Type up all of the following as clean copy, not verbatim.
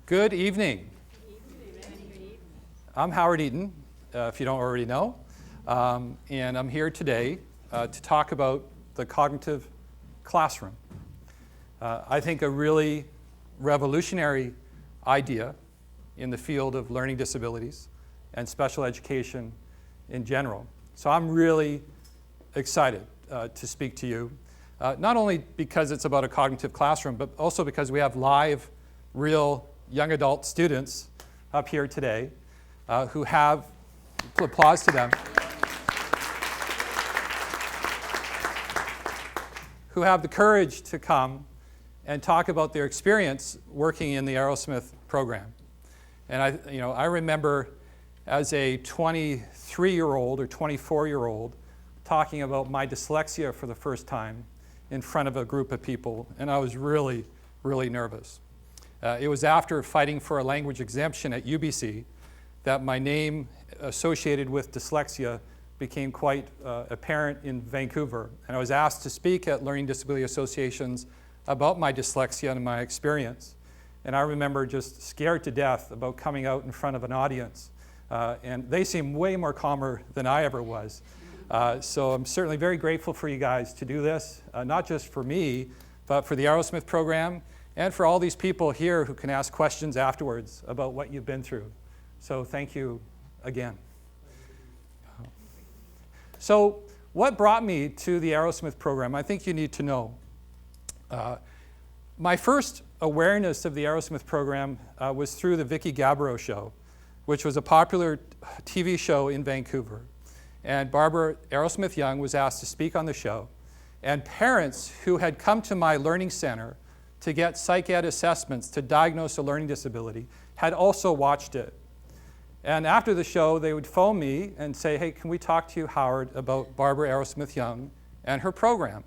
Good evening. I'm Howard Eaton, if you don't already know, and I'm here today to talk about the cognitive classroom. I think a really revolutionary idea in the field of learning disabilities and special education in general. So I'm really excited to speak to you, not only because it's about a cognitive classroom, but also because we have live, real young adult students up here today who have, applause to them, who have the courage to come and talk about their experience working in the Aerosmith program. And I remember as a 23-year-old or 24-year-old talking about my dyslexia for the first time in front of a group of people, and I was really, really nervous. It was after fighting for a language exemption at UBC that my name associated with dyslexia became quite apparent in Vancouver. And I was asked to speak at learning disability associations about my dyslexia and my experience. And I remember just scared to death about coming out in front of an audience. And they seemed way more calmer than I ever was. So I'm certainly very grateful for you guys to do this, not just for me, but for the Aerosmith program, and for all these people here who can ask questions afterwards about what you've been through. So thank you again. So what brought me to the Aerosmith program? I think you need to know. My first awareness of the Aerosmith program was through the Vicki Gabbro show, which was a popular TV show in Vancouver. And Barbara Aerosmith Young was asked to speak on the show. And parents who had come to my learning center to get psych ed assessments to diagnose a learning disability had also watched it. And after the show, they would phone me and say, hey, can we talk to you, Howard, about Barbara Aerosmith Young and her program?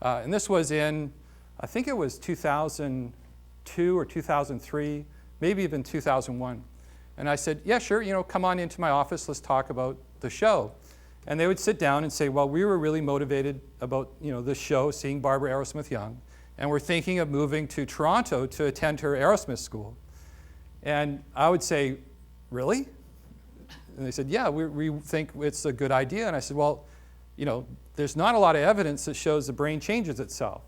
And this was in, I think it was 2002 or 2003, maybe even 2001. And I said, yeah, sure, come on into my office, let's talk about the show. And they would sit down and say, well, we were really motivated about this show, seeing Barbara Aerosmith Young, and we're thinking of moving to Toronto to attend her Aerosmith school. And I would say, really? And they said, yeah, we think it's a good idea. And I said, well, there's not a lot of evidence that shows the brain changes itself.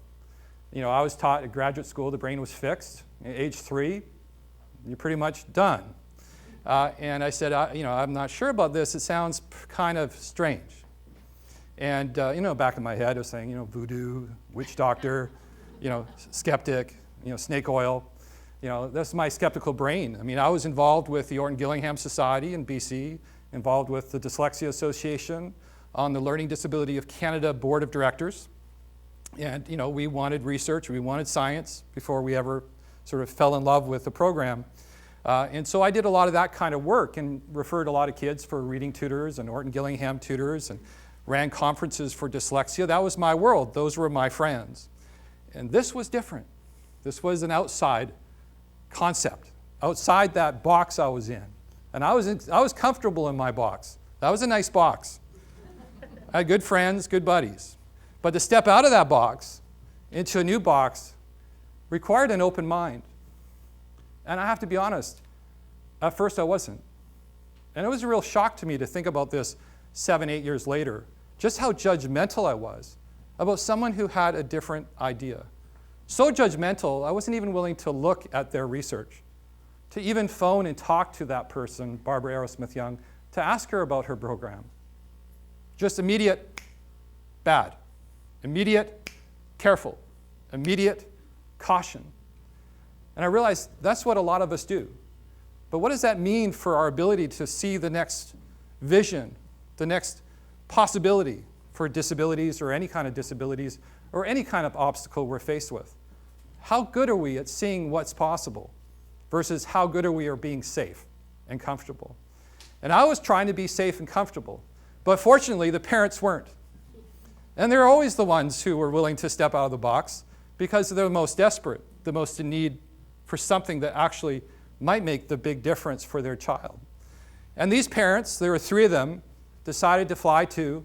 I was taught at graduate school the brain was fixed. At age 3, you're pretty much done. And I said, I'm not sure about this. It sounds kind of strange. And, back in my head, I was saying, voodoo, witch doctor, skeptic, snake oil. That's my skeptical brain. I mean, I was involved with the Orton-Gillingham Society in BC, involved with the Dyslexia Association, on the Learning Disability of Canada Board of Directors. And, we wanted research, we wanted science before we ever sort of fell in love with the program. And so I did a lot of that kind of work and referred a lot of kids for reading tutors and Orton-Gillingham tutors and ran conferences for dyslexia. That was my world. Those were my friends. And this was different. This was an outside concept, outside that box I was in. And I was comfortable in my box. That was a nice box. I had good friends, good buddies. But to step out of that box into a new box required an open mind. And I have to be honest, at first I wasn't. And it was a real shock to me to think about this 7, 8 years later, just how judgmental I was about someone who had a different idea. So judgmental, I wasn't even willing to look at their research, to even phone and talk to that person, Barbara Aerosmith Young, to ask her about her program. Just immediate, bad. Immediate, careful. Immediate, caution. And I realized that's what a lot of us do. But what does that mean for our ability to see the next vision, the next possibility for disabilities or any kind of disabilities or any kind of obstacle we're faced with? How good are we at seeing what's possible versus how good are we at being safe and comfortable? And I was trying to be safe and comfortable, but fortunately the parents weren't. And they're always the ones who were willing to step out of the box because they're the most desperate, the most in need for something that actually might make the big difference for their child. And these parents, there were 3 of them, decided to fly to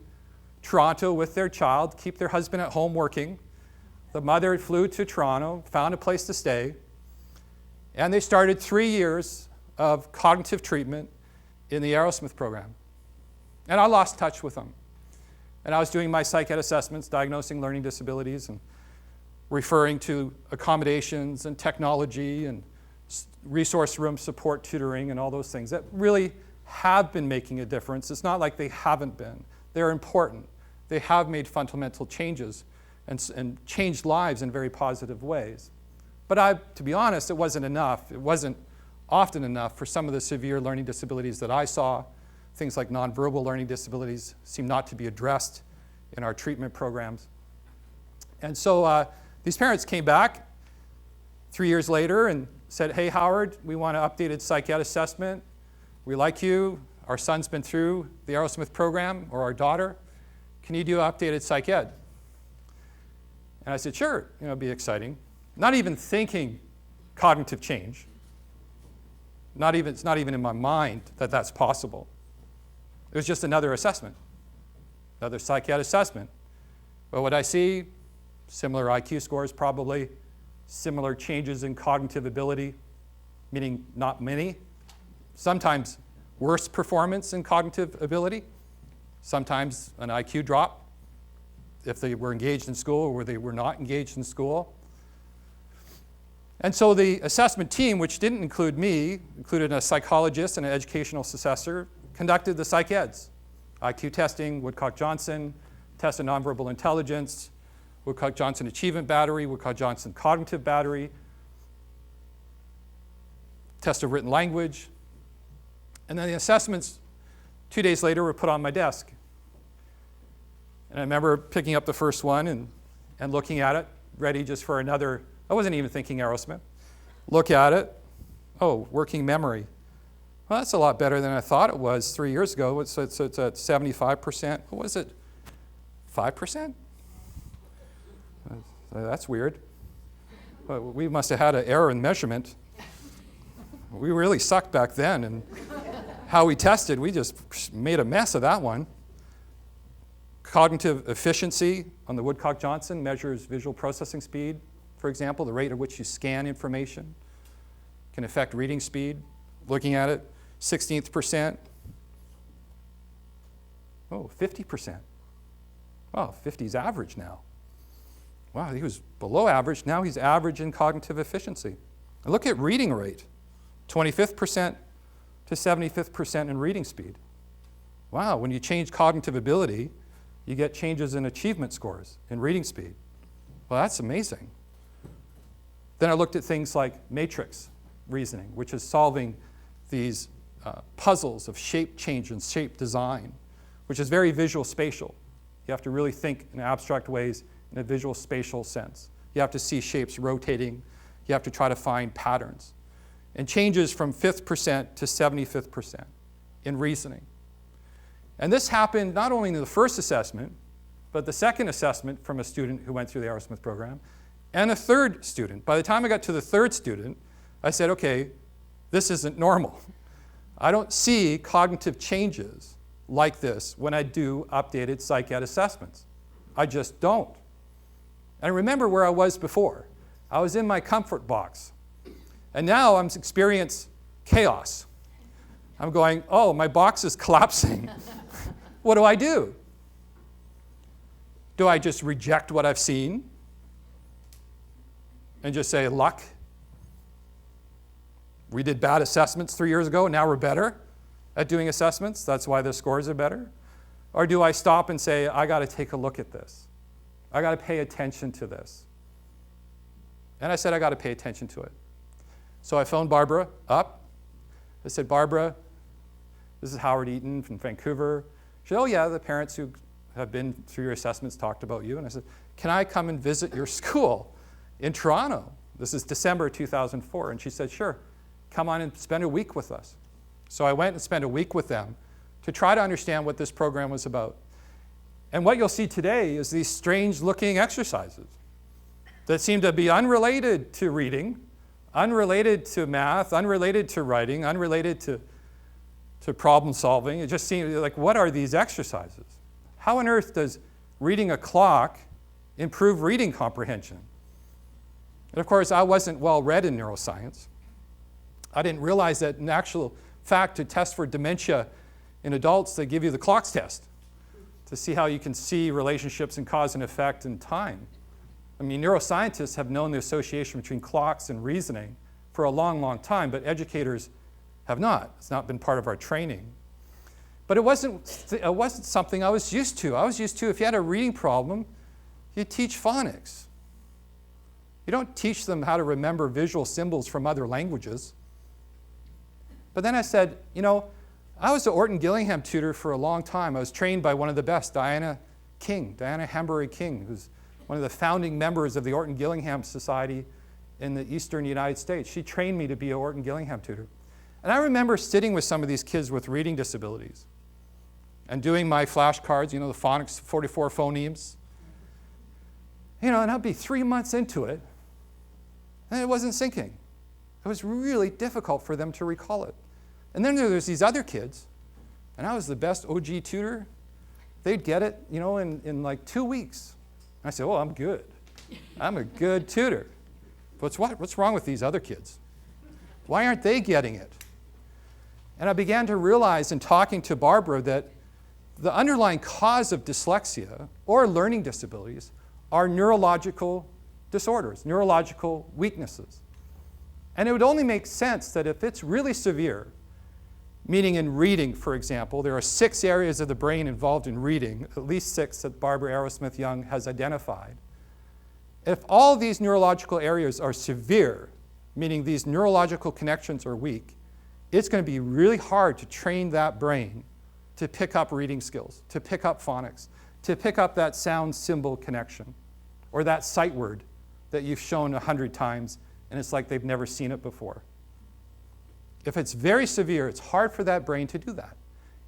Toronto with their child, keep their husband at home working. The mother flew to Toronto, found a place to stay, And they started 3 years of cognitive treatment in the Aerosmith program. And I lost touch with them. And I was doing my psych ed assessments, diagnosing learning disabilities, and referring to accommodations and technology and resource room support tutoring and all those things that really have been making a difference. It's not like they haven't been. They're important. They have made fundamental changes and changed lives in very positive ways. But to be honest, it wasn't enough. It wasn't often enough for some of the severe learning disabilities that I saw. Things like nonverbal learning disabilities seem not to be addressed in our treatment programs. And so these parents came back 3 years later and said, hey, Howard, we want an updated psych ed assessment. We like you. Our son's been through the Aerosmith program, or our daughter. Can you do updated psych ed? And I said, sure, it'd be exciting. Not even thinking cognitive change. It's not even in my mind that that's possible. It was just another assessment, another psych ed assessment. But what I see, similar IQ scores probably, similar changes in cognitive ability, meaning not many, sometimes worse performance in cognitive ability, sometimes an IQ drop if they were engaged in school or they were not engaged in school. And so the assessment team, which didn't include me, included a psychologist and an educational successor, conducted the psych eds, IQ testing, Woodcock-Johnson, test of nonverbal intelligence, Woodcock-Johnson achievement battery, Woodcock-Johnson cognitive battery, test of written language. And then the assessments 2 days later were put on my desk. And I remember picking up the first one and looking at it, ready just for another. I wasn't even thinking Aerosmith. Look at it. Oh, working memory. Well, that's a lot better than I thought it was 3 years ago. It's at 75%. What was it? 5%? That's weird. Well, we must have had an error in measurement. We really sucked back then. And how we tested, we just made a mess of that one. Cognitive efficiency on the Woodcock-Johnson measures visual processing speed. For example, the rate at which you scan information can affect reading speed. Looking at it, 16th percent. Oh, 50%. Wow, 50 is average now. Wow, he was below average. Now he's average in cognitive efficiency. And look at reading rate, 25th percent to 75th percent in reading speed. Wow, when you change cognitive ability, you get changes in achievement scores in reading speed. Well, that's amazing. Then I looked at things like matrix reasoning, which is solving these puzzles of shape change and shape design, which is very visual spatial. You have to really think in abstract ways in a visual spatial sense. You have to see shapes rotating. You have to try to find patterns. And changes from 5th percent to 75th percent in reasoning. And this happened not only in the first assessment, but the second assessment from a student who went through the Aerosmith program, and a third student. By the time I got to the third student, I said, okay, this isn't normal. I don't see cognitive changes like this when I do updated psych ed assessments. I just don't. And I remember where I was before. I was in my comfort box. And now I'm experiencing chaos. I'm going, oh, my box is collapsing. What do? Do I just reject what I've seen and just say, luck? We did bad assessments 3 years ago, and now we're better at doing assessments. That's why the scores are better. Or do I stop and say, I got to take a look at this. I got to pay attention to this. And I said, I got to pay attention to it. So I phoned Barbara up. I said, Barbara, this is Howard Eaton from Vancouver. She said, oh yeah, the parents who have been through your assessments talked about you. And I said, can I come and visit your school in Toronto? This is December 2004. And she said, sure, come on and spend a week with us. So I went and spent a week with them to try to understand what this program was about. And what you'll see today is these strange looking exercises that seem to be unrelated to reading, unrelated to math, unrelated to writing, unrelated to problem solving. It just seems like, what are these exercises? How on earth does reading a clock improve reading comprehension? And of course, I wasn't well read in neuroscience. I didn't realize that in actual fact, to test for dementia in adults, they give you the clocks test to see how you can see relationships and cause and effect in time. I mean, neuroscientists have known the association between clocks and reasoning for a long, long time, but educators have not. It's not been part of our training. But it wasn't something I was used to. I was used to, if you had a reading problem, you teach phonics. You don't teach them how to remember visual symbols from other languages. But then I said, you know, I was an Orton Gillingham tutor for a long time. I was trained by one of the best, Diana Hambury King, who's one of the founding members of the Orton Gillingham Society in the eastern United States. She trained me to be an Orton Gillingham tutor. And I remember sitting with some of these kids with reading disabilities and doing my flashcards, you know, the phonics, 44 phonemes. You know, and I'd be 3 months into it, and it wasn't sinking. It was really difficult for them to recall it. And then there's these other kids, and I was the best OG tutor. They'd get it, you know, in like 2 weeks. And I said, oh, I'm good. I'm a good tutor. But what's wrong with these other kids? Why aren't they getting it? And I began to realize in talking to Barbara that the underlying cause of dyslexia or learning disabilities are neurological disorders, neurological weaknesses. And it would only make sense that if it's really severe, meaning in reading, for example, there are 6 areas of the brain involved in reading, at least 6 that Barbara Aerosmith Young has identified. If all these neurological areas are severe, meaning these neurological connections are weak, it's going to be really hard to train that brain to pick up reading skills, to pick up phonics, to pick up that sound symbol connection, or that sight word that you've shown 100 times, and it's like they've never seen it before. If it's very severe, it's hard for that brain to do that.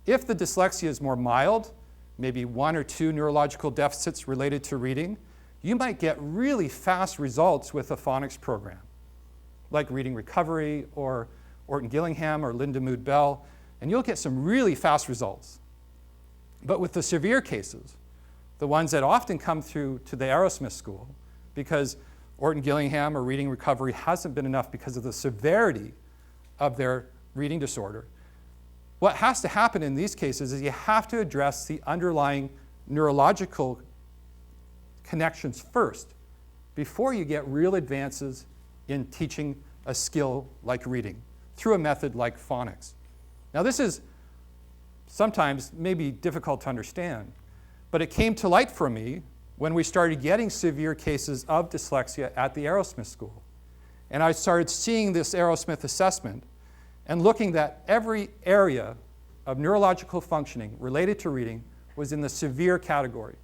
If the dyslexia is more mild, maybe 1 or 2 neurological deficits related to reading, you might get really fast results with a phonics program, like Reading Recovery or Orton Gillingham or Linda Mood Bell, and you'll get some really fast results. But with the severe cases, the ones that often come through to the Aerosmith School, because Orton Gillingham or Reading Recovery hasn't been enough because of the severity of their reading disorder, what has to happen in these cases is you have to address the underlying neurological connections first before you get real advances in teaching a skill like reading through a method like phonics. Now this is sometimes maybe difficult to understand, but it came to light for me when we started getting severe cases of dyslexia at the Aerosmith School. And I started seeing this Aerosmith assessment and looking that every area of neurological functioning related to reading was in the severe category.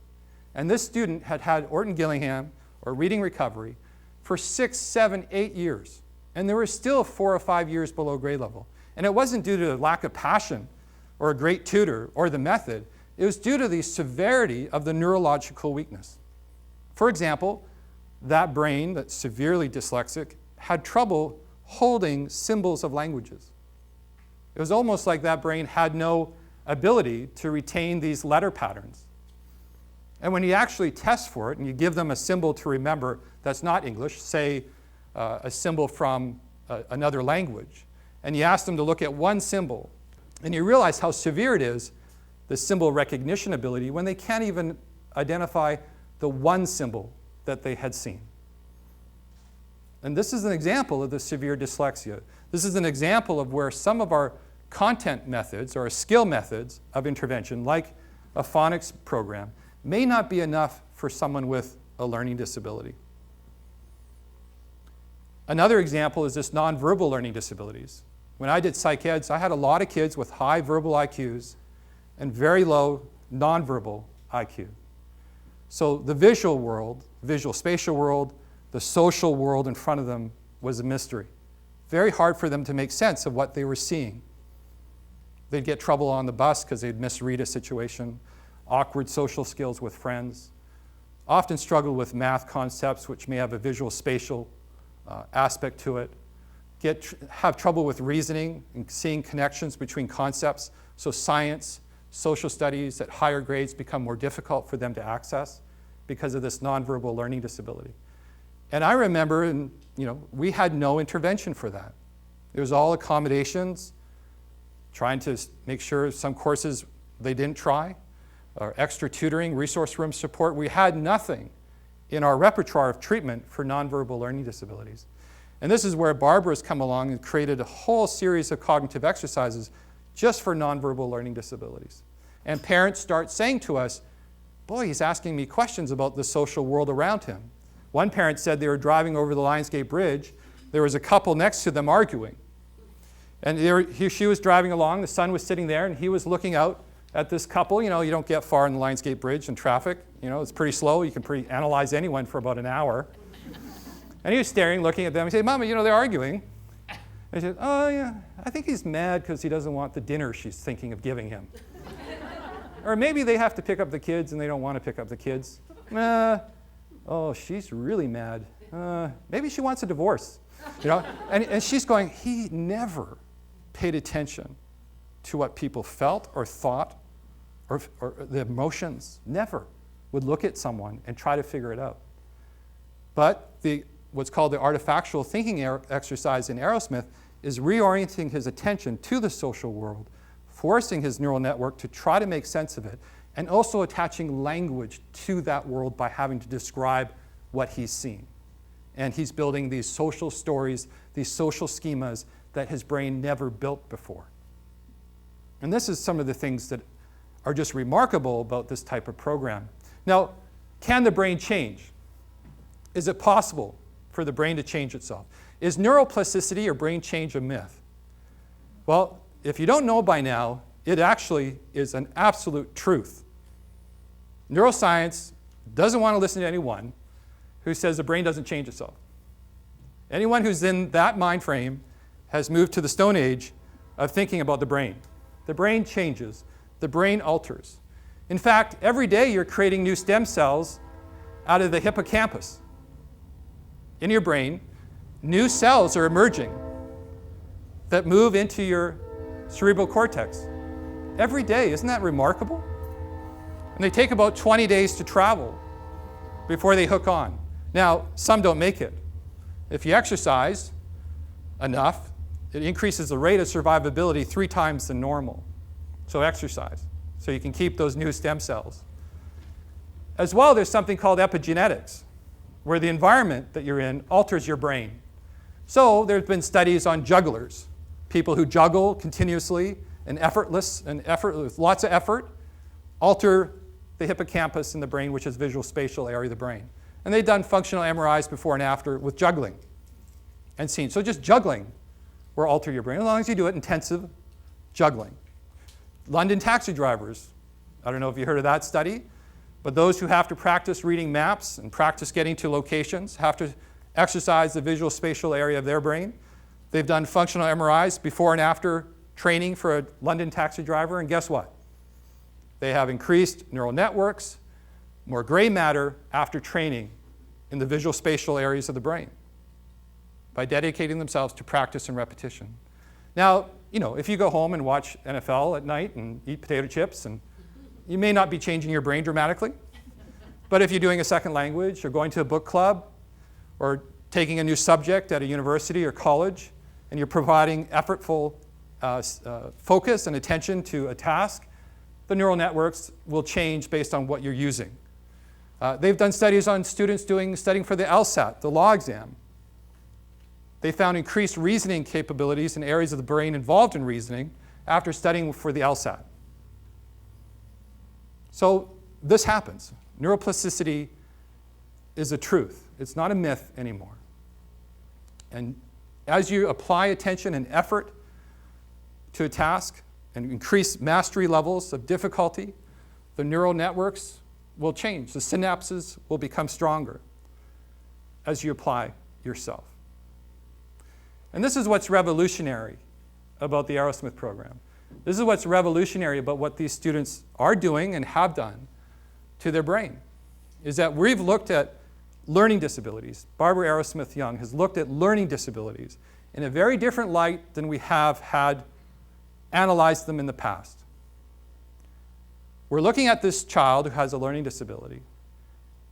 And this student had had Orton Gillingham or Reading Recovery for 6, 7, 8 years. And they were still 4 or 5 years below grade level. And it wasn't due to lack of passion or a great tutor or the method. It was due to the severity of the neurological weakness. For example, that brain that's severely dyslexic had trouble holding symbols of languages. It was almost like that brain had no ability to retain these letter patterns. And when you actually test for it and you give them a symbol to remember that's not English, say a symbol from another language, and you ask them to look at one symbol, and you realize how severe it is, the symbol recognition ability, when they can't even identify the one symbol that they had seen. And this is an example of the severe dyslexia. This is an example of where some of our content methods or skill methods of intervention, like a phonics program, may not be enough for someone with a learning disability. Another example is this nonverbal learning disabilities. When I did psych eds, I had a lot of kids with high verbal IQs and very low nonverbal IQ. So the visual world, visual spatial world, the social world in front of them was a mystery. Very hard for them to make sense of what they were seeing. They'd get trouble on the bus because they'd misread a situation, awkward social skills with friends, often struggle with math concepts which may have a visual spatial aspect to it, have trouble with reasoning and seeing connections between concepts. So science, social studies at higher grades become more difficult for them to access because of this nonverbal learning disability. And I remember, we had no intervention for that. It was all accommodations, trying to make sure some courses they didn't try, or extra tutoring, resource room support. We had nothing in our repertoire of treatment for nonverbal learning disabilities. And this is where Barbara's come along and created a whole series of cognitive exercises just for nonverbal learning disabilities. And parents start saying to us, boy, he's asking me questions about the social world around him. One parent said they were driving over the Lionsgate Bridge. There was a couple next to them arguing. And she was driving along, the son was sitting there, and he was looking out at this couple. You know, you don't get far in the Lionsgate Bridge in traffic. You know, it's pretty slow. You can analyze anyone for about an hour. And he was staring, looking at them. He said, Mama, you know, they're arguing. And he said, oh, yeah, I think he's mad because he doesn't want the dinner she's thinking of giving him. Or maybe they have to pick up the kids and they don't want to pick up the kids. Oh, she's really mad. Maybe she wants a divorce. You know? And she's going, he never paid attention to what people felt or thought or the emotions. Never would look at someone and try to figure it out. But what's called the artifactual thinking exercise in Aerosmith is reorienting his attention to the social world, forcing his neural network to try to make sense of it, and also attaching language to that world by having to describe what he's seen. And he's building these social stories, these social schemas that his brain never built before. And this is some of the things that are just remarkable about this type of program. Now, can the brain change? Is it possible for the brain to change itself? Is neuroplasticity or brain change a myth? Well, if you don't know by now, it actually is an absolute truth. Neuroscience doesn't want to listen to anyone who says the brain doesn't change itself. Anyone who's in that mind frame has moved to the Stone Age of thinking about the brain. The brain changes. The brain alters. In fact, every day you're creating new stem cells out of the hippocampus. In your brain, new cells are emerging that move into your cerebral cortex. Every day, isn't that remarkable? And they take about 20 days to travel before they hook on. Now, some don't make it. If you exercise enough, it increases the rate of survivability 3 times the normal. So exercise, so you can keep those new stem cells. As well, there's something called epigenetics, where the environment that you're in alters your brain. So there's been studies on jugglers, people who juggle continuously and with lots of effort, alter the hippocampus in the brain, which is visual spatial area of the brain. And they've done functional MRIs before and after with juggling and seen. So just juggling will alter your brain, as long as you do it intensive juggling. London taxi drivers, I don't know if you heard of that study, but those who have to practice reading maps and practice getting to locations have to exercise the visual spatial area of their brain. They've done functional MRIs before and after training for a London taxi driver, and guess what? They have increased neural networks, more gray matter after training in the visual spatial areas of the brain by dedicating themselves to practice and repetition. Now, you know, if you go home and watch NFL at night and eat potato chips, and you may not be changing your brain dramatically, but if you're doing a second language or going to a book club or taking a new subject at a university or college, and you're providing effortful focus and attention to a task, the neural networks will change based on what you're using. They've done studies on students studying for the LSAT, the law exam. They found increased reasoning capabilities in areas of the brain involved in reasoning after studying for the LSAT. So this happens. Neuroplasticity is a truth. It's not a myth anymore. And as you apply attention and effort to a task and increase mastery levels of difficulty, the neural networks will change. The synapses will become stronger as you apply yourself. And this is what's revolutionary about the Aerosmith program. This is what's revolutionary about what these students are doing and have done to their brain, is that we've looked at learning disabilities. Barbara Aerosmith Young has looked at learning disabilities in a very different light than we have had analyzed them in the past. We're looking at this child who has a learning disability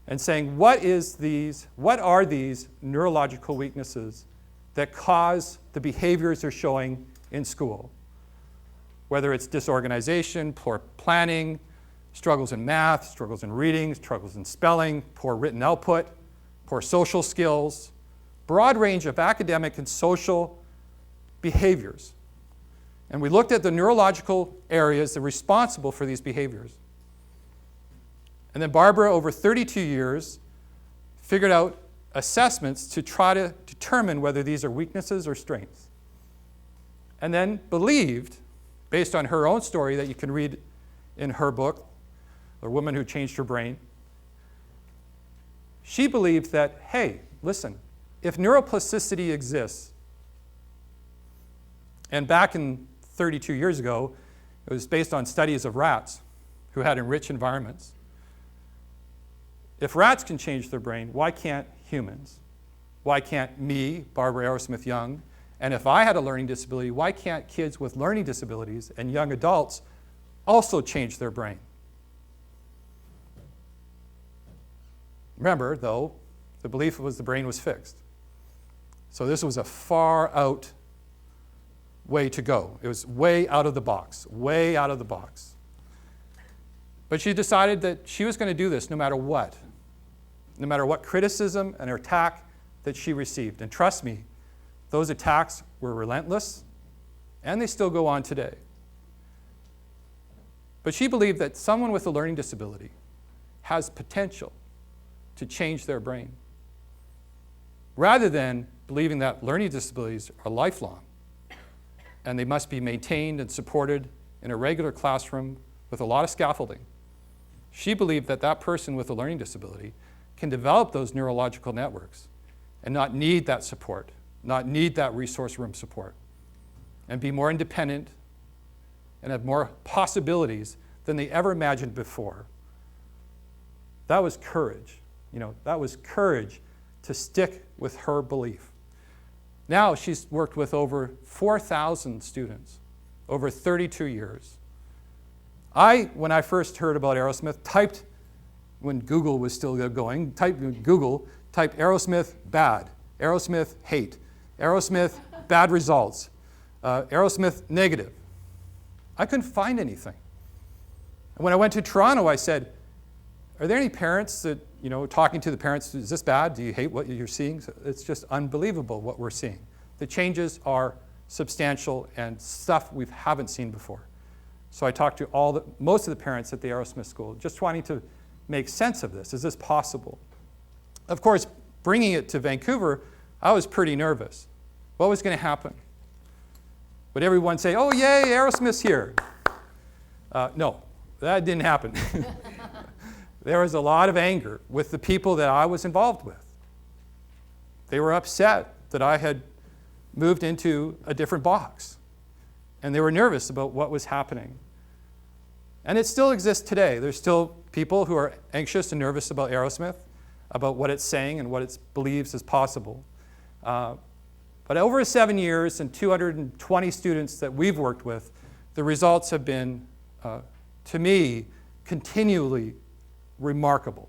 and saying, what are these neurological weaknesses that cause the behaviors they're showing in school, whether it's disorganization, poor planning, struggles in math, struggles in reading, struggles in spelling, poor written output, poor social skills, broad range of academic and social behaviors. And we looked at the neurological areas that are responsible for these behaviors. And then Barbara, over 32 years, figured out assessments to try to determine whether these are weaknesses or strengths. And then believed, based on her own story that you can read in her book, The Woman Who Changed Her Brain, she believed that, hey, listen, if neuroplasticity exists, and back in 32 years ago, it was based on studies of rats who had enriched environments. If rats can change their brain, why can't humans? Why can't me, Barbara Aerosmith Young, and if I had a learning disability, why can't kids with learning disabilities and young adults also change their brain? Remember, though, the belief was the brain was fixed. So this was a far out way to go. It was way out of the box, way out of the box. But she decided that she was going to do this no matter what criticism and attack that she received. And trust me, those attacks were relentless, and they still go on today. But she believed that someone with a learning disability has potential to change their brain, rather than believing that learning disabilities are lifelong and they must be maintained and supported in a regular classroom with a lot of scaffolding. She believed that that person with a learning disability can develop those neurological networks and not need that support, not need that resource room support, and be more independent and have more possibilities than they ever imagined before. That was courage. That was courage to stick with her belief. Now she's worked with over 4,000 students over 32 years. When I first heard about Aerosmith, when Google was still going, type Aerosmith bad, Aerosmith hate, Aerosmith bad results, Aerosmith negative. I couldn't find anything. And when I went to Toronto, I said, are there any parents that, talking to the parents, is this bad? Do you hate what you're seeing? It's just unbelievable what we're seeing. The changes are substantial and stuff we haven't seen before. So I talked to most of the parents at the Aerosmith school, just wanting to make sense of this. Is this possible? Of course, bringing it to Vancouver, I was pretty nervous. What was going to happen? Would everyone say, oh, yay, Aerosmith's here? No, that didn't happen. There was a lot of anger with the people that I was involved with. They were upset that I had moved into a different box, and they were nervous about what was happening. And it still exists today. There's still people who are anxious and nervous about Aerosmith, about what it's saying and what it believes is possible. But over 7 years and 220 students that we've worked with, the results have been, to me, continually remarkable.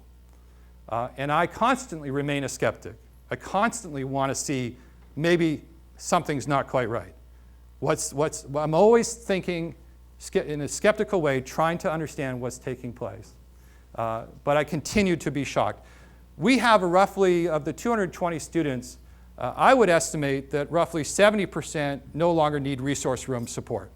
And I constantly remain a skeptic. I constantly want to see maybe something's not quite right. I'm always thinking in a skeptical way, trying to understand what's taking place. But I continue to be shocked. We have roughly, of the 220 students, I would estimate that roughly 70% no longer need resource room support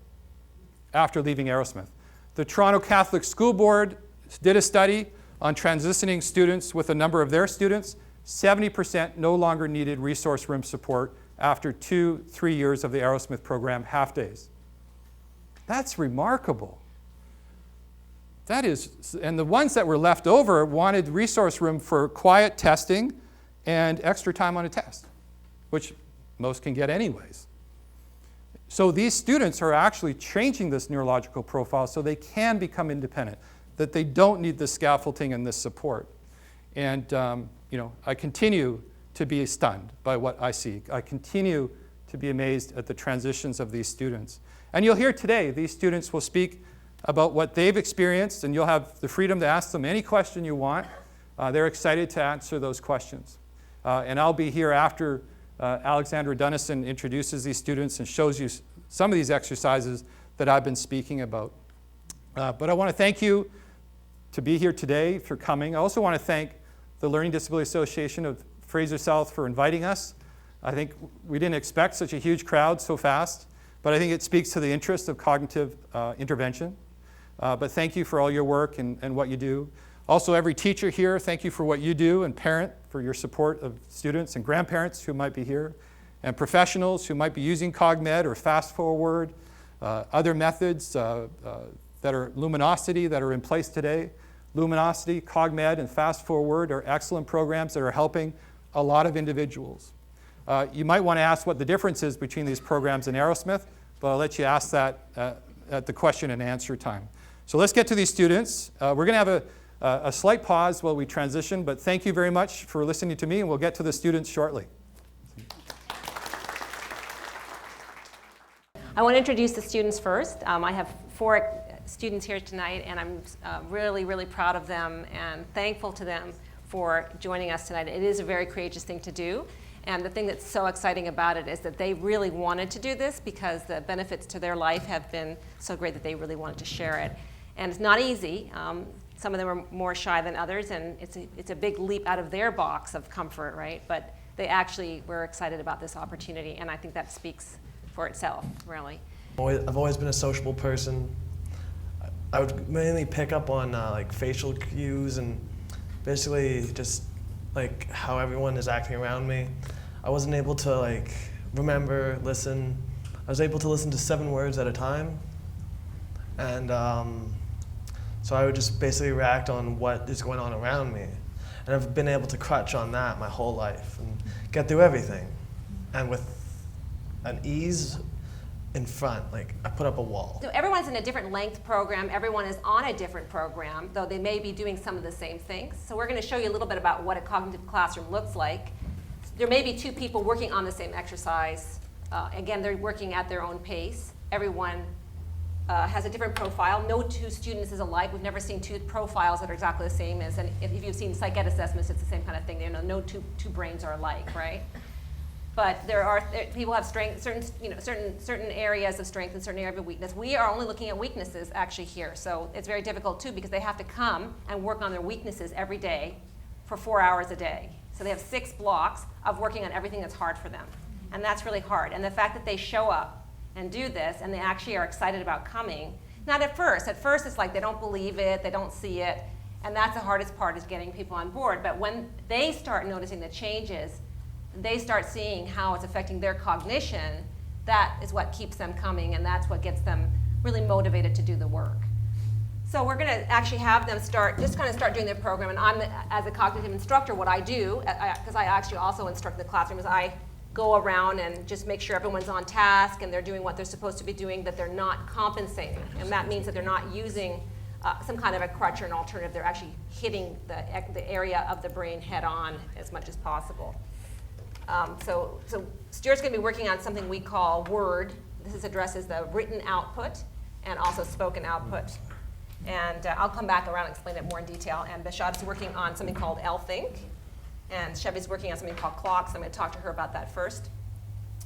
after leaving Aerosmith. The Toronto Catholic School Board did a study on transitioning students with a number of their students. 70% no longer needed resource room support after 2-3 years of the Aerosmith program, half days. That's remarkable. That is, and the ones that were left over wanted resource room for quiet testing and extra time on a test, which most can get anyways. So these students are actually changing this neurological profile so they can become independent, that they don't need this scaffolding and this support. And I continue to be stunned by what I see. I continue to be amazed at the transitions of these students. And you'll hear today, these students will speak about what they've experienced, and you'll have the freedom to ask them any question you want. They're excited to answer those questions. And I'll be here after Alexandra Dunnison introduces these students and shows you some of these exercises that I've been speaking about. But I want to thank you to be here today, for coming. I also want to thank the Learning Disability Association of Fraser South for inviting us. I think we didn't expect such a huge crowd so fast, but I think it speaks to the interest of cognitive intervention. But thank you for all your work and what you do. Also, every teacher here, thank you for what you do, and parent for your support of students, and grandparents who might be here, and professionals who might be using CogMed or Fast Forward, other methods that are Luminosity that are in place today. Luminosity, CogMed, and Fast Forward are excellent programs that are helping a lot of individuals. You might want to ask what the difference is between these programs and Aerosmith, but I'll let you ask that at the question and answer time. So let's get to these students. We're going to have a slight pause while we transition, but thank you very much for listening to me, and we'll get to the students shortly. I want to introduce the students first. I have 4 students here tonight, and I'm really, really proud of them and thankful to them for joining us tonight. It is a very courageous thing to do, and the thing that's so exciting about it is that they really wanted to do this because the benefits to their life have been so great that they really wanted to share it. And it's not easy. Some of them are more shy than others, and it's a big leap out of their box of comfort, right? But they actually were excited about this opportunity, and I think that speaks for itself, really. I've always been a sociable person. I would mainly pick up on like facial cues and basically just like how everyone is acting around me. I wasn't able to like remember, listen. I was able to listen to 7 words at a time, and so I would just basically react on what is going on around me. And I've been able to crutch on that my whole life and get through everything, and with an ease in front, like I put up a wall. So everyone's in a different length program. Everyone is on a different program, though they may be doing some of the same things. So we're going to show you a little bit about what a cognitive classroom looks like. There may be 2 people working on the same exercise. Again, they're working at their own pace. Everyone has a different profile. No 2 students is alike. We've never seen 2 profiles that are exactly the same as, and if you've seen psych ed assessments, it's the same kind of thing. No two brains are alike, right? But people have strength, certain areas of strength and certain areas of weakness. We are only looking at weaknesses actually here, so it's very difficult too because they have to come and work on their weaknesses every day for 4 hours a day. So they have 6 blocks of working on everything that's hard for them, and that's really hard. And the fact that they show up and do this, and they actually are excited about coming, not at first. At first it's like they don't believe it, they don't see it, and that's the hardest part is getting people on board. But when they start noticing the changes, they start seeing how it's affecting their cognition, that is what keeps them coming, and that's what gets them really motivated to do the work. So we're going to actually have them start doing their program, and as a cognitive instructor, what I do, because I actually also instruct in the classroom, is I go around and just make sure everyone's on task and they're doing what they're supposed to be doing, that they're not compensating, and that means that they're not using some kind of a crutch or an alternative. They're actually hitting the area of the brain head on as much as possible. So Stuart's going to be working on something we call WORD. This addresses the written output and also spoken output. And I'll come back around and explain it more in detail. And Mashhad is working on something called L-Think. And Chevy's working on something called clocks. I'm going to talk to her about that first.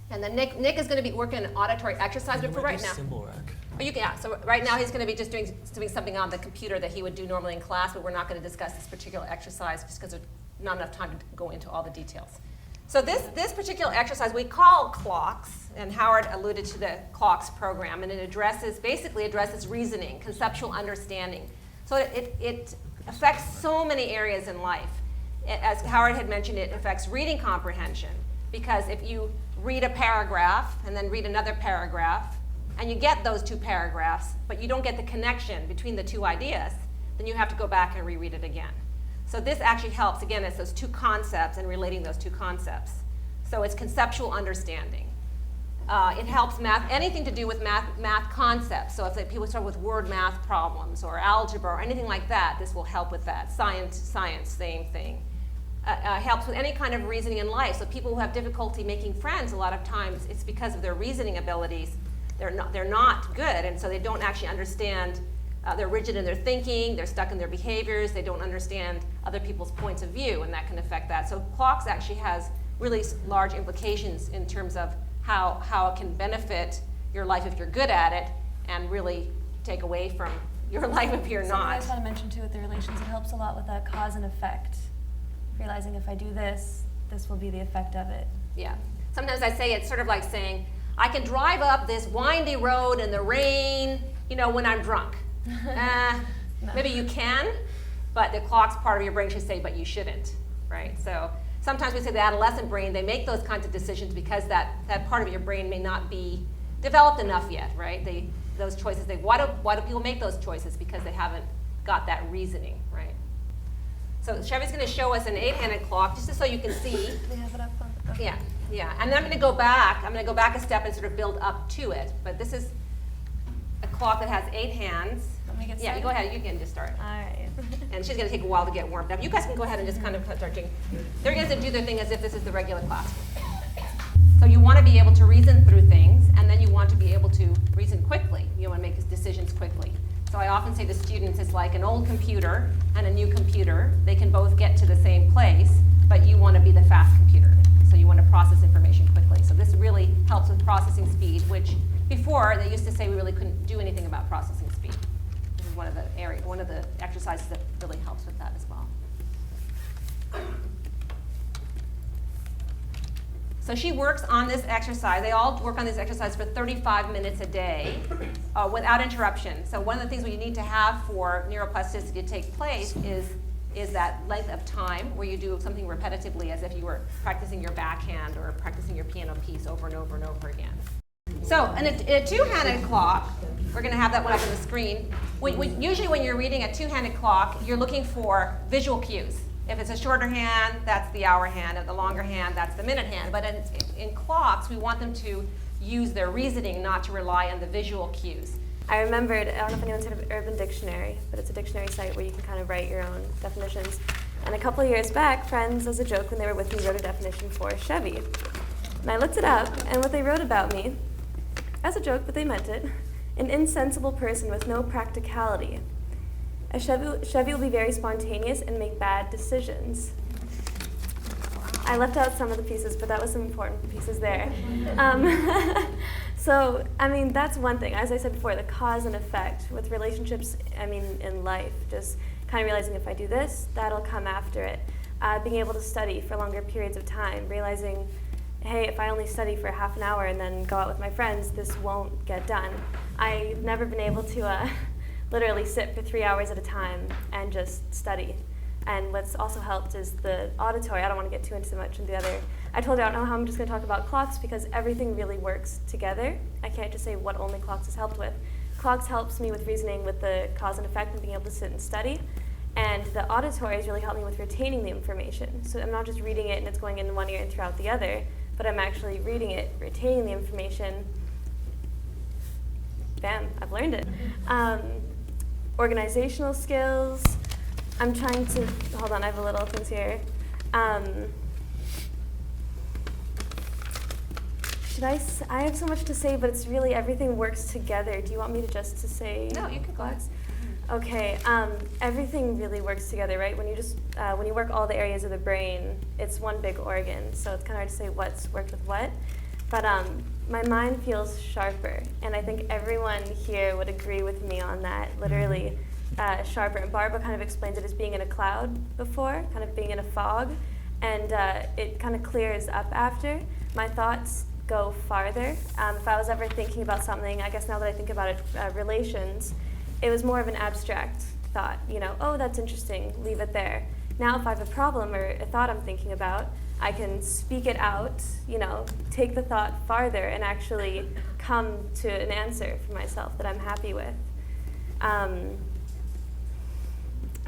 And then Nick is going to be working an auditory exercise, but for right now. Symbol rack. Oh, yeah. So right now he's going to be just doing something on the computer that he would do normally in class, but we're not going to discuss this particular exercise just because there's not enough time to go into all the details. So this particular exercise we call clocks, and Howard alluded to the clocks program, and it basically addresses reasoning, conceptual understanding. So it affects so many areas in life. As Howard had mentioned, it affects reading comprehension, because if you read a paragraph and then read another paragraph, and you get those 2 paragraphs, but you don't get the connection between the 2 ideas, then you have to go back and reread it again. So this actually helps, again, it's those 2 concepts and relating those 2 concepts. So it's conceptual understanding. It helps anything to do with math concepts. So if people start with word math problems or algebra or anything like that, this will help with that. Science, same thing. Helps with any kind of reasoning in life. So people who have difficulty making friends, a lot of times it's because of their reasoning abilities. They're not good, and so they don't actually understand. They're rigid in their thinking, they're stuck in their behaviors, they don't understand other people's points of view, and that can affect that. So clocks actually has really large implications in terms of how it can benefit your life if you're good at it, and really take away from your life if you're Something I not. just want to mention too with the relations, it helps a lot with that cause and effect. Realizing if I do this, this will be the effect of it. Yeah. Sometimes I say it's sort of like saying, I can drive up this windy road in the rain, when I'm drunk. Maybe you can, but the clock's part of your brain should say, but you shouldn't, right? So sometimes we say the adolescent brain, they make those kinds of decisions because that part of your brain may not be developed enough yet, right? Those choices, why do people make those choices? Because they haven't got that reasoning, right? So Chevy's going to show us an 8-handed clock, just so you can see. Do we have it up on the Yeah. And then I'm going to go back. I'm going to go back a step and sort of build up to it. But this is a clock that has 8 hands. Let me get Yeah, you started. go ahead. You can just start. All right. And she's going to take a while to get warmed up. You guys can go ahead and just kind of start doing. They're going to do their thing as if this is the regular classroom. So you want to be able to reason through things, and then you want to be able to reason quickly. You want to make decisions quickly. So I often say to students, it's like an old computer and a new computer. They can both get to the same place, but you want to be the fast computer. So you want to process information quickly. So this really helps with processing speed, which before they used to say we really couldn't do anything about processing speed. This is one of the exercises that really helps with that as well. So she works on this exercise. They all work on this exercise for 35 minutes a day without interruption. So one of the things we need to have for neuroplasticity to take place is that length of time where you do something repetitively as if you were practicing your backhand or practicing your piano piece over and over and over again. So in a two-handed clock, we're going to have that one up on the screen. Usually when you're reading a two-handed clock, you're looking for visual cues. If it's a shorter hand, that's the hour hand. If the longer hand, that's the minute hand. But in clocks, we want them to use their reasoning, not to rely on the visual cues. I remembered, I don't know if anyone's heard of Urban Dictionary, but it's a dictionary site where you can kind of write your own definitions. And a couple of years back, friends, as a joke, when they were with me, wrote a definition for Chevy. And I looked it up, and what they wrote about me, as a joke, but they meant it, an insensible person with no practicality. A Chevy will be very spontaneous and make bad decisions. I left out some of the pieces, but that was some important pieces there. So, I mean, that's one thing. As I said before, the cause and effect with relationships, in life, just kind of realizing if I do this, that'll come after it. Being able to study for longer periods of time, realizing, hey, if I only study for half an hour and then go out with my friends, this won't get done. I've never been able to literally sit for 3 hours at a time and just study. And what's also helped is the auditory. I don't want to get too much into the other. I told you I don't know how I'm just going to talk about clocks because everything really works together. I can't just say what only clocks has helped with. Clocks helps me with reasoning with the cause and effect and being able to sit and study. And the auditory has really helped me with retaining the information. So I'm not just reading it and it's going in one ear and throughout the other, but I'm actually reading it, retaining the information. Bam, I've learned it. Organizational skills. I'm trying to, hold on, I have a little things here. I have so much to say, but it's really everything works together. Do you want me to say? No, you can go ahead. Okay, everything really works together, right? When you work all the areas of the brain, it's one big organ, so it's kind of hard to say what's worked with what. But my mind feels sharper, and I think everyone here would agree with me on that, literally sharper. And Barbara kind of explains it as being in a cloud before, kind of being in a fog, and it kind of clears up after. My thoughts go farther. If I was ever thinking about something, I guess now that I think about it, relations, it was more of an abstract thought, oh, that's interesting, leave it there. Now if I have a problem or a thought I'm thinking about, I can speak it out, take the thought farther and actually come to an answer for myself that I'm happy with.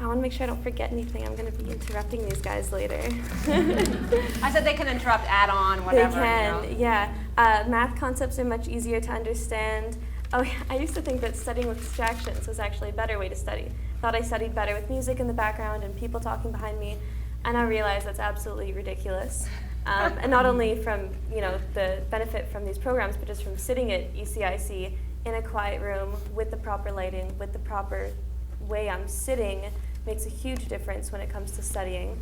I want to make sure I don't forget anything. I'm going to be interrupting these guys later. I said they can interrupt, add on, whatever. They can, yeah. Math concepts are much easier to understand. Oh, yeah, I used to think that studying with distractions was actually a better way to study. Thought I studied better with music in the background and people talking behind me, and I realized that's absolutely ridiculous. And not only from the benefit from these programs, but just from sitting at ECIC in a quiet room with the proper lighting, with the proper way I'm sitting, makes a huge difference when it comes to studying.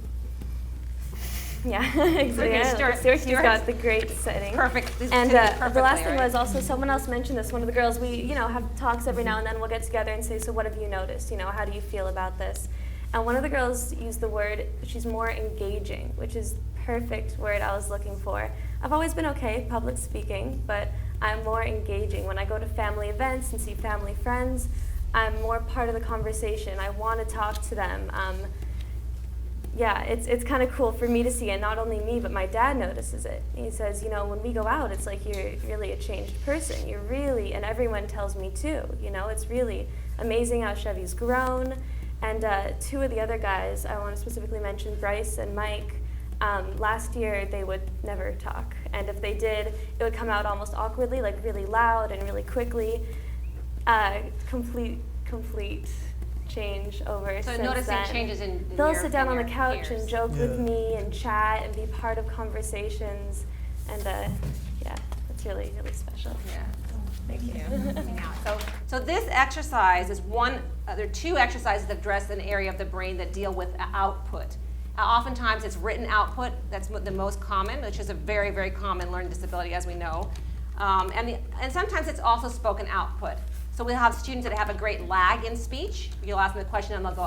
Yeah, exactly. Yeah, Stuart's got the great setting. Perfect. And the last thing was also someone else mentioned this. One of the girls, we have talks every now and then. We'll get together and say, so what have you noticed? How do you feel about this? And one of the girls used the word, she's more engaging, which is perfect word I was looking for. I've always been okay public speaking, but I'm more engaging. When I go to family events and see family friends, I'm more part of the conversation. I want to talk to them. Yeah, it's kind of cool for me to see, and not only me, but my dad notices it. He says, when we go out, it's like you're really a changed person. You're really, and everyone tells me too, it's really amazing how Chevy's grown. And two of the other guys, I want to specifically mention Bryce and Mike. Last year, they would never talk. And if they did, it would come out almost awkwardly, like really loud and really quickly. Complete change over so since noticing then. changes in They'll your, sit down in on the your couch peers. and joke with me and chat and be part of conversations. And yeah, it's really, really special. Yeah. Thank you. So this exercise is there are two exercises that address an area of the brain that deal with output. Oftentimes it's written output, that's the most common, which is a very, very common learning disability, as we know. And sometimes it's also spoken output. So we'll have students that have a great lag in speech. You'll ask them a question and they'll go,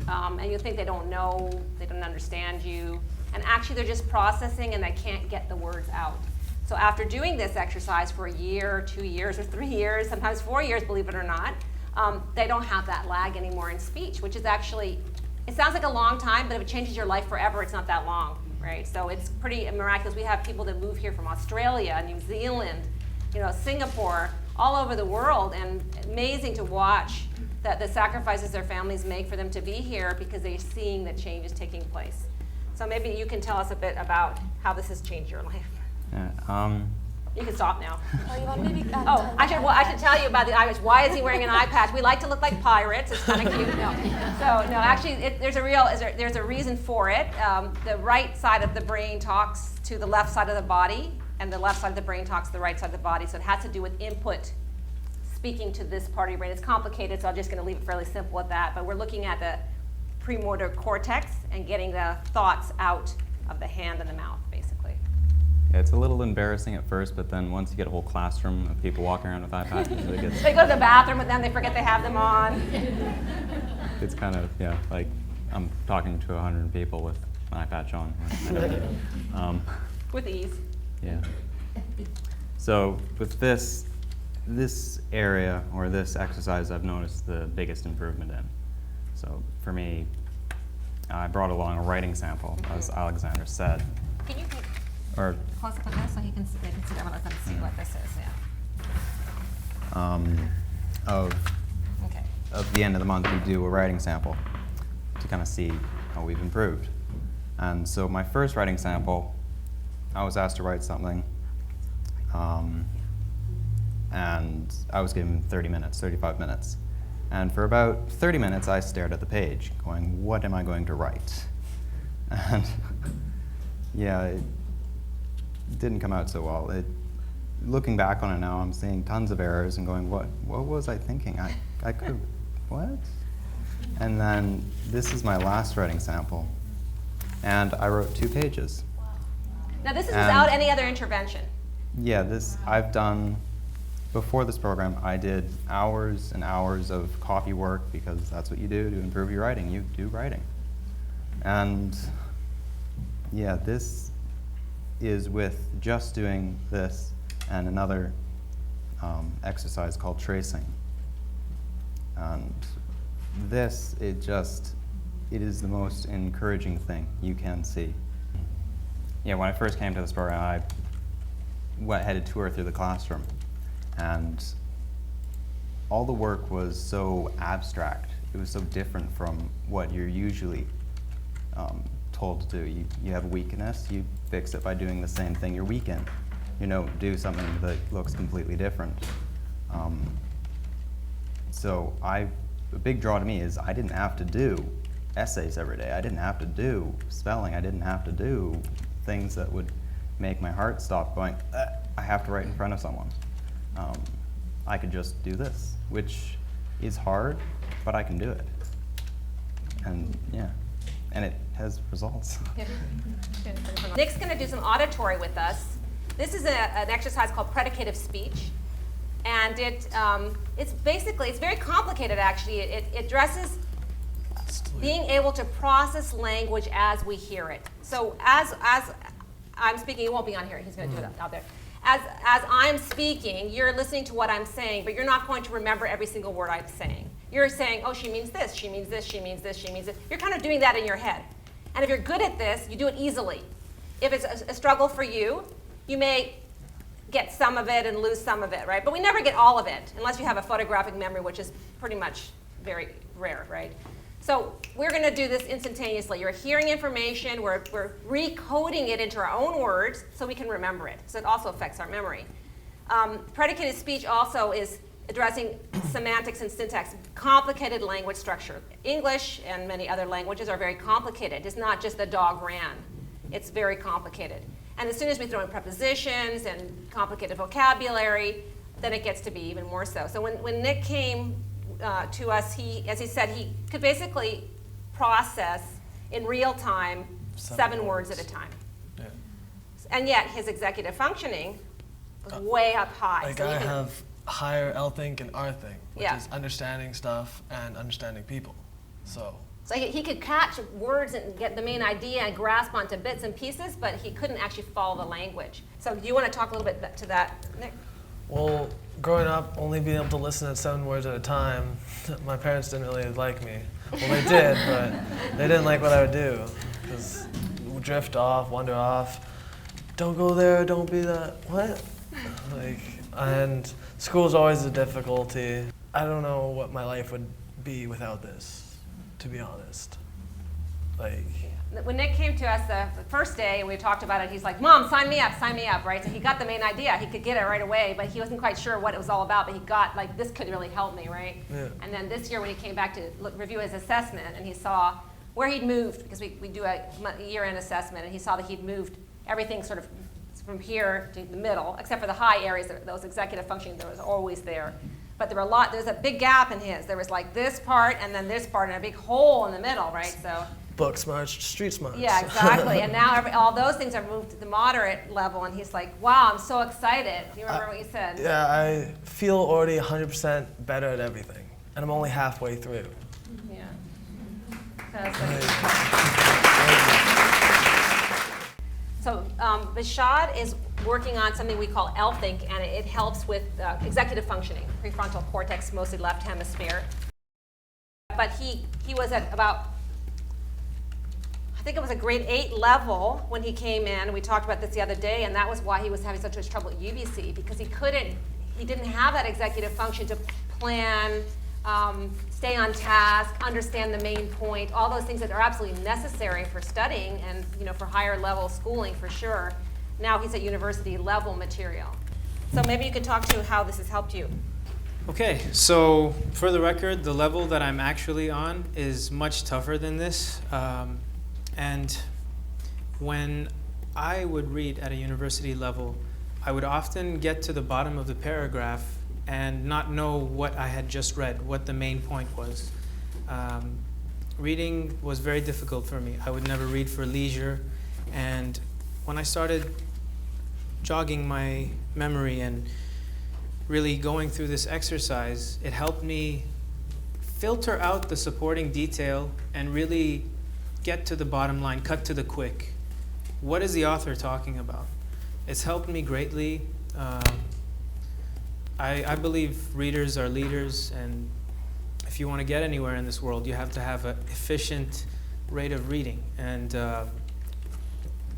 and you'll think they don't know, they don't understand you. And actually they're just processing and they can't get the words out. So after doing this exercise for a year, or 2 years, or 3 years, sometimes 4 years, believe it or not, they don't have that lag anymore in speech, which is actually, it sounds like a long time, but if it changes your life forever, it's not that long, right? So it's pretty miraculous. We have people that move here from Australia, New Zealand, Singapore, all over the world, and amazing to watch the sacrifices their families make for them to be here because they're seeing the changes taking place. So maybe you can tell us a bit about how this has changed your life. You can stop now. Oh, you want maybe? I should tell you about the eye patch. Why is he wearing an eye patch? We like to look like pirates. It's kind of cute. No. So no, actually, there's a reason for it. The right side of the brain talks to the left side of the body, and the left side of the brain talks to the right side of the body. So it has to do with input, speaking to this part of your brain. It's complicated, so I'm just going to leave it fairly simple at that. But we're looking at the premotor cortex and getting the thoughts out of the hand and the mouth, basically. Yeah, it's a little embarrassing at first, but then once you get a whole classroom of people walking around with eye patches, it gets... They go to the bathroom, but then they forget they have them on. It's kind of, like I'm talking to 100 people with an eye patch on. With ease. Yeah. So with this area, or this exercise, I've noticed the biggest improvement in. So for me, I brought along a writing sample, as Alexander said. Can you Or close up on this so they can sit down and let them see what this is? Of the end of the month, we do a writing sample to kind of see how we've improved. And so my first writing sample, I was asked to write something, and I was given 35 minutes. And for about 30 minutes, I stared at the page, going, what am I going to write? And yeah, it didn't come out so well. Looking back on it now, I'm seeing tons of errors and going, what was I thinking? I could, what? And then this is my last writing sample, and I wrote 2 pages. Now this is without any other intervention. Yeah, I've done, before this program, I did hours and hours of copy work because that's what you do to improve your writing. You do writing. And yeah, this is with just doing this and another exercise called tracing. And this, it is the most encouraging thing you can see. Yeah, when I first came to this program, I had a tour through the classroom, and all the work was so abstract. It was so different from what you're usually told to do. You have a weakness, you fix it by doing the same thing you're weak in. You don't do something that looks completely different. So a big draw to me is I didn't have to do essays every day. I didn't have to do spelling. I didn't have to do things that would make my heart stop going, I have to write in front of someone. I could just do this, which is hard, but I can do it. And yeah, and it has results. Nick's going to do some auditory with us. This is an exercise called predicative speech. And it's very complicated, actually. It addresses being able to process language as we hear it. So as I'm speaking, it won't be on here. He's going to do it out there. As I'm speaking, you're listening to what I'm saying, but you're not going to remember every single word I'm saying. You're saying, oh, she means this, she means this, she means this, she means this. You're kind of doing that in your head. And if you're good at this, you do it easily. If it's a struggle for you, you may get some of it and lose some of it, right? But we never get all of it, unless you have a photographic memory, which is pretty much very rare, right? So we're going to do this instantaneously. You're hearing information, we're recoding it into our own words so we can remember it. So it also affects our memory. Predicated speech also is addressing semantics and syntax, complicated language structure. English and many other languages are very complicated. It's not just the dog ran. It's very complicated. And as soon as we throw in prepositions and complicated vocabulary, then it gets to be even more so. So when Nick came to us, as he said, he could basically process in real time 7 words at a time. Yeah. And yet his executive functioning was way up high. Like So you I can- have higher L-think and R-think, which Yeah. is understanding stuff and understanding people. So So he could catch words and get the main idea and grasp onto bits and pieces, but he couldn't actually follow the language. So do you want to talk a little bit to that, Nick? well, growing up, only being able to listen at 7 words at a time, my parents didn't really like me. Well, they did, but they didn't like what I would do. Because drift off, wander off, don't go there, don't be that, what? And school's always a difficulty. I don't know what my life would be without this, to be honest. When Nick came to us the first day and we talked about it, he's like, Mom, sign me up, right? So he got the main idea. He could get it right away, but he wasn't quite sure what it was all about, but he got, like, this could really help me, right? Yeah. And then this year when he came back to review his assessment and he saw where he'd moved, because we do a year-end assessment, and he saw that he'd moved everything sort of from here to the middle, except for the high areas, those executive functioning, there was always there. But there's a big gap in his. There was like this part and then this part and a big hole in the middle, right? So. Book smarts, street smarts. Yeah, exactly. And now all those things have moved to the moderate level, and he's like, wow, I'm so excited. Do you remember what you said? Yeah, I feel already 100% better at everything, and I'm only halfway through. Yeah. So Mashhad is working on something we call L-Think, and it helps with executive functioning, prefrontal cortex, mostly left hemisphere. But he was at about, I think it was a grade 8 level when he came in. We talked about this the other day, and that was why he was having such trouble at UBC, because he didn't have that executive function to plan, stay on task, understand the main point, all those things that are absolutely necessary for studying and for higher level schooling for sure. Now he's at university level material. So maybe you could talk to how this has helped you. Okay, so for the record, the level that I'm actually on is much tougher than this. And when I would read at a university level, I would often get to the bottom of the paragraph and not know what I had just read, what the main point was. Reading was very difficult for me. I would never read for leisure. And when I started jogging my memory and really going through this exercise, it helped me filter out the supporting detail and really get to the bottom line, cut to the quick. What is the author talking about? It's helped me greatly. I believe readers are leaders, and if you want to get anywhere in this world, you have to have an efficient rate of reading. And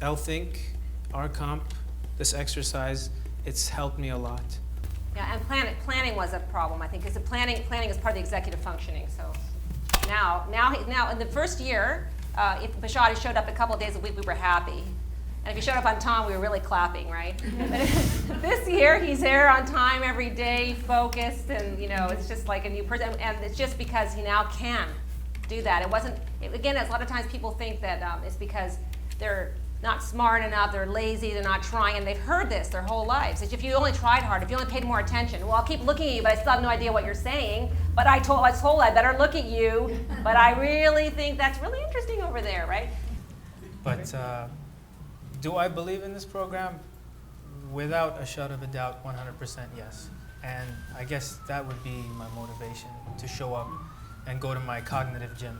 L-Think, RComp, this exercise, it's helped me a lot. Yeah, and planning was a problem, I think, because planning is part of the executive functioning. So now in the first year, if Mashhad showed up a couple of days a week, we were happy. And if he showed up on time, we were really clapping, right? But this year, he's there on time every day, focused, and it's just like a new person. And it's just because he now can do that. It wasn't. Again, a lot of times people think that it's because they're not smart enough, they're lazy, they're not trying, and they've heard this their whole lives. If you only tried hard, if you only paid more attention, well, I'll keep looking at you, but I still have no idea what you're saying. But I was told I better look at you, but I really think that's really interesting over there, right? But do I believe in this program? Without a shadow of a doubt, 100% yes. And I guess that would be my motivation to show up and go to my cognitive gym.